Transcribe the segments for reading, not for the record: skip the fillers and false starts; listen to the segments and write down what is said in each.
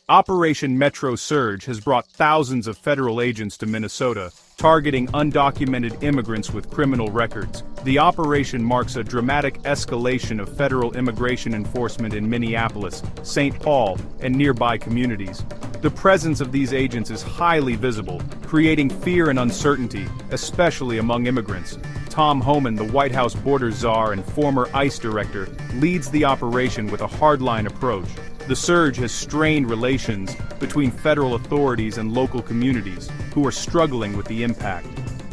Operation Metro Surge has brought thousands of federal agents to Minnesota, targeting undocumented immigrants with criminal records. The operation marks a dramatic escalation of federal immigration enforcement in Minneapolis-St. Paul, and nearby communities. The presence of these agents is highly visible, creating fear and uncertainty, especially among immigrants. Tom Homan, the White House border czar and former ICE director, leads the operation with a hardline approach. The surge has strained relations between federal authorities and local communities, who are struggling with the impact.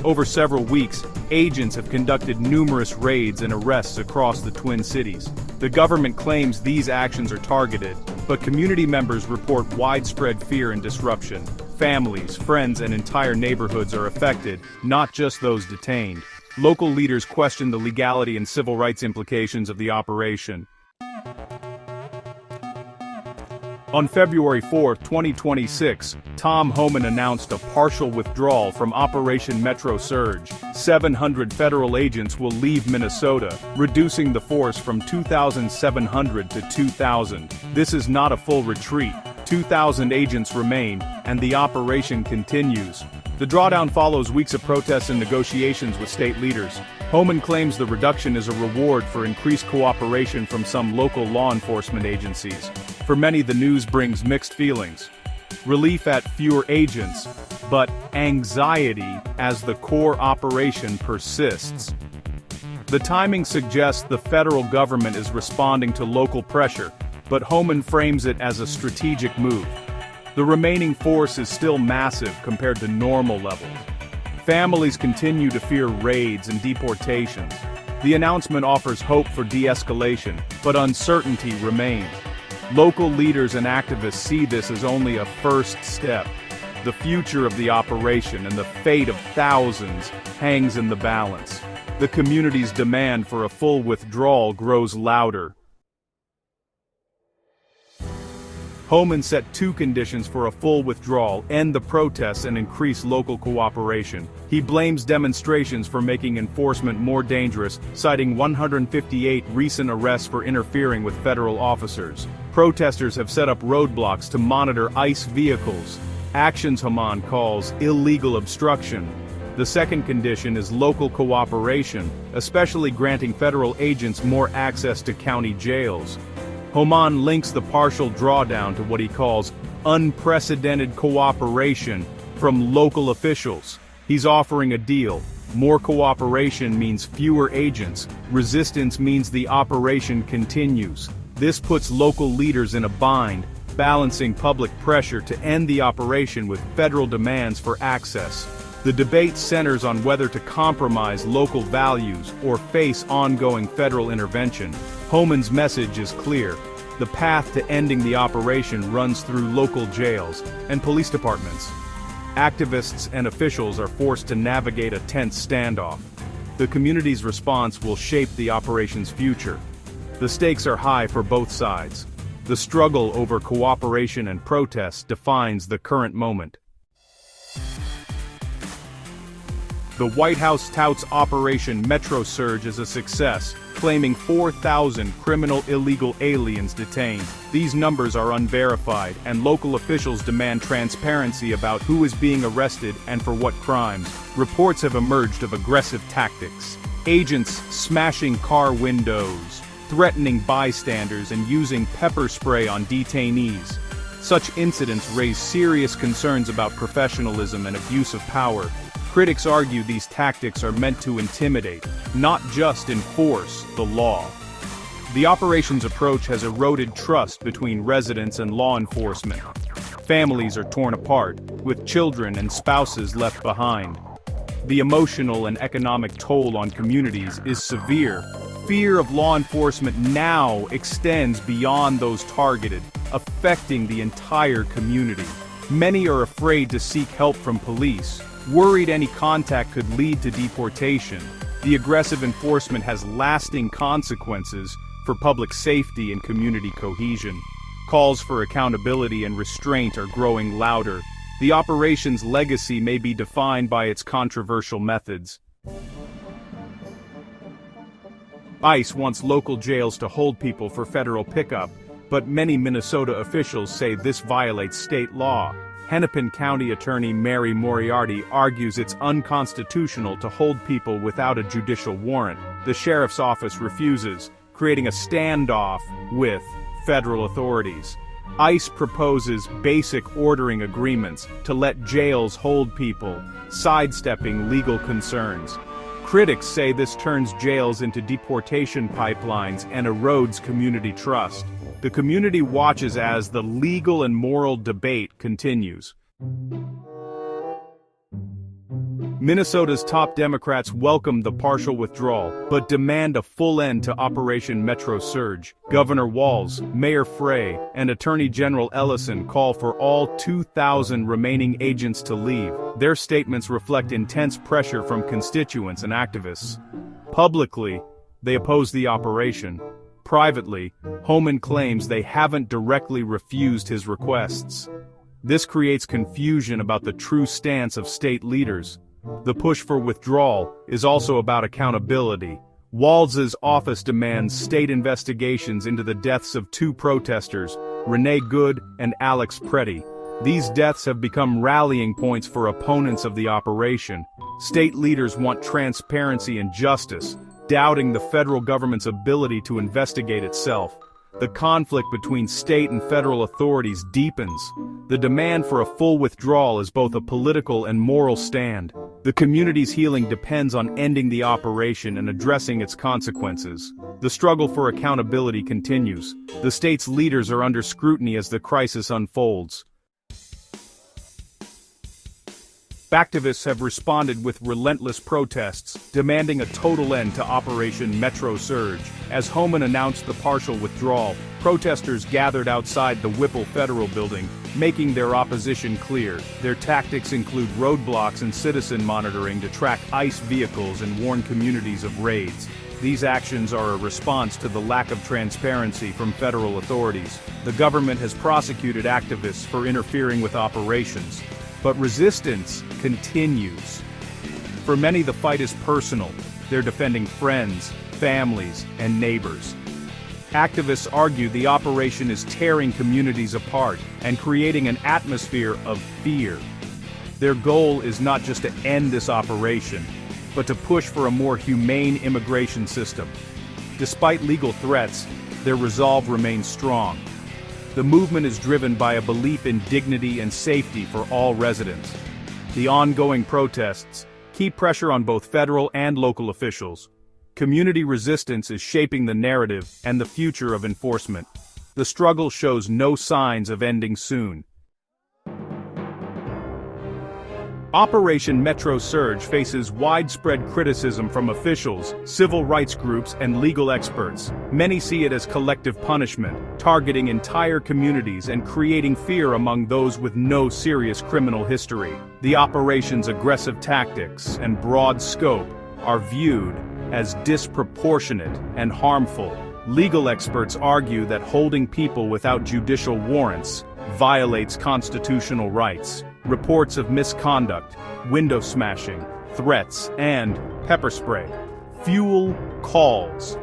Over several weeks, agents have conducted numerous raids and arrests across the Twin Cities. The government claims these actions are targeted, but community members report widespread fear and disruption. Families, friends, and entire neighborhoods are affected, not just those detained. Local leaders question the legality and civil rights implications of the operation. On February 4, 2026, Tom Homan announced a partial withdrawal from Operation Metro Surge. 700 federal agents will leave Minnesota, reducing the force from 2,700 to 2,000. This is not a full retreat. 2,000 agents remain, and the operation continues. The drawdown follows weeks of protests and negotiations with state leaders. Homan claims the reduction is a reward for increased cooperation from some local law enforcement agencies. For many, the news brings mixed feelings. Relief at fewer agents, but anxiety as the core operation persists. The timing suggests the federal government is responding to local pressure, but Homan frames it as a strategic move. The remaining force is still massive compared to normal levels. Families continue to fear raids and deportations. The announcement offers hope for de-escalation, but uncertainty remains. Local leaders and activists see this as only a first step. The future of the operation and the fate of thousands hangs in the balance. The community's demand for a full withdrawal grows louder. Homan set two conditions for a full withdrawal: end the protests and increase local cooperation. He blames demonstrations for making enforcement more dangerous, citing 158 recent arrests for interfering with federal officers. Protesters have set up roadblocks to monitor ICE vehicles, actions Homan calls illegal obstruction. The second condition is local cooperation, especially granting federal agents more access to county jails. Homan links the partial drawdown to what he calls unprecedented cooperation from local officials. He's offering a deal. More cooperation means fewer agents. Resistance means the operation continues. This puts local leaders in a bind, balancing public pressure to end the operation with federal demands for access. The debate centers on whether to compromise local values or face ongoing federal intervention. Homan's message is clear. The path to ending the operation runs through local jails and police departments. Activists and officials are forced to navigate a tense standoff. The community's response will shape the operation's future. The stakes are high for both sides. The struggle over cooperation and protest defines the current moment. The White House touts Operation Metro Surge as a success, claiming 4,000 criminal illegal aliens detained. These numbers are unverified, and local officials demand transparency about who is being arrested and for what crimes. Reports have emerged of aggressive tactics. Agents smashing car windows, threatening bystanders, and using pepper spray on detainees. Such incidents raise serious concerns about professionalism and abuse of power. Critics argue these tactics are meant to intimidate, not just enforce, the law. The operation's approach has eroded trust between residents and law enforcement. Families are torn apart, with children and spouses left behind. The emotional and economic toll on communities is severe. Fear of law enforcement now extends beyond those targeted, affecting the entire community. Many are afraid to seek help from police, worried any contact could lead to deportation. The aggressive enforcement has lasting consequences for public safety and community cohesion. Calls for accountability and restraint are growing louder. The operation's legacy may be defined by its controversial methods. ICE wants local jails to hold people for federal pickup, but many Minnesota officials say this violates state law. Hennepin County Attorney Mary Moriarty argues it's unconstitutional to hold people without a judicial warrant. The sheriff's office refuses, creating a standoff with federal authorities. ICE proposes basic ordering agreements to let jails hold people, sidestepping legal concerns. Critics say this turns jails into deportation pipelines and erodes community trust. The community watches as the legal and moral debate continues. Minnesota's top Democrats welcome the partial withdrawal, but demand a full end to Operation Metro Surge. Governor Walz, Mayor Frey, and Attorney General Ellison call for all 2,000 remaining agents to leave. Their statements reflect intense pressure from constituents and activists. Publicly, they oppose the operation. Privately, Homan claims they haven't directly refused his requests. This creates confusion about the true stance of state leaders. The push for withdrawal is also about accountability. Walz's office demands state investigations into the deaths of two protesters, Renee Good and Alex Preddy. These deaths have become rallying points for opponents of the operation. State leaders want transparency and justice, doubting the federal government's ability to investigate itself. The conflict between state and federal authorities deepens. The demand for a full withdrawal is both a political and moral stand. The community's healing depends on ending the operation and addressing its consequences. The struggle for accountability continues. The state's leaders are under scrutiny as the crisis unfolds. Activists have responded with relentless protests, demanding a total end to Operation Metro Surge. As Homan announced the partial withdrawal, protesters gathered outside the Whipple Federal Building, making their opposition clear. Their tactics include roadblocks and citizen monitoring to track ICE vehicles and warn communities of raids. These actions are a response to the lack of transparency from federal authorities. The government has prosecuted activists for interfering with operations. But resistance continues. For many, the fight is personal. They're defending friends, families, and neighbors. Activists argue the operation is tearing communities apart and creating an atmosphere of fear. Their goal is not just to end this operation, but to push for a more humane immigration system. Despite legal threats, their resolve remains strong. The movement is driven by a belief in dignity and safety for all residents. The ongoing protests keep pressure on both federal and local officials. Community resistance is shaping the narrative and the future of enforcement. The struggle shows no signs of ending soon. Operation Metro Surge faces widespread criticism from officials, civil rights groups, and legal experts. Many see it as collective punishment, targeting entire communities and creating fear among those with no serious criminal history. The operation's aggressive tactics and broad scope are viewed as disproportionate and harmful. Legal experts argue that holding people without judicial warrants violates constitutional rights. Reports of misconduct, window smashing, threats, and pepper spray fuel calls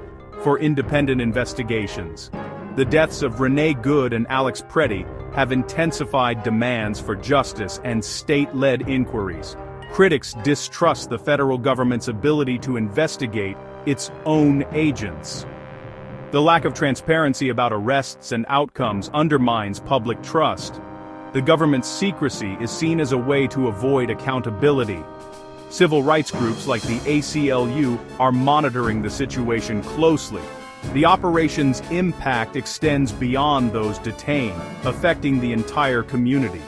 for independent investigations. The deaths of Renee Good and Alex Preddy have intensified demands for justice and state-led inquiries. Critics distrust the federal government's ability to investigate its own agents. The lack of transparency about arrests and outcomes undermines public trust. The government's secrecy is seen as a way to avoid accountability. Civil rights groups like the ACLU are monitoring the situation closely. The operation's impact extends beyond those detained, affecting the entire community.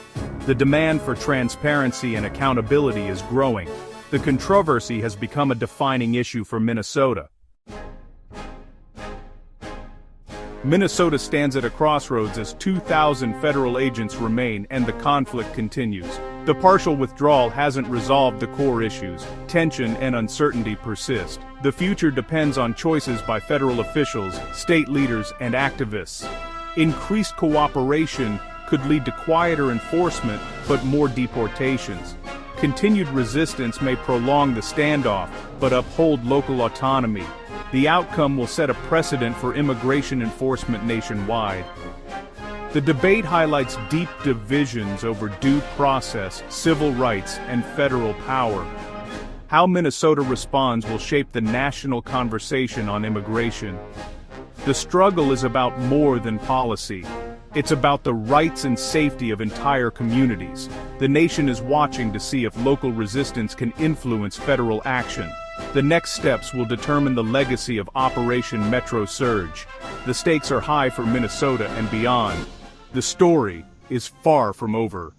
The demand for transparency and accountability is growing. The controversy has become a defining issue for Minnesota. Minnesota stands at a crossroads as 2,000 federal agents remain and the conflict continues. The partial withdrawal hasn't resolved the core issues. Tension and uncertainty persist. The future depends on choices by federal officials, state leaders, and activists. Increased cooperation could lead to quieter enforcement, but more deportations. Continued resistance may prolong the standoff, but uphold local autonomy. The outcome will set a precedent for immigration enforcement nationwide. The debate highlights deep divisions over due process, civil rights, and federal power. How Minnesota responds will shape the national conversation on immigration. The struggle is about more than policy. It's about the rights and safety of entire communities. The nation is watching to see if local resistance can influence federal action. The next steps will determine the legacy of Operation Metro Surge. The stakes are high for Minnesota and beyond. The story is far from over.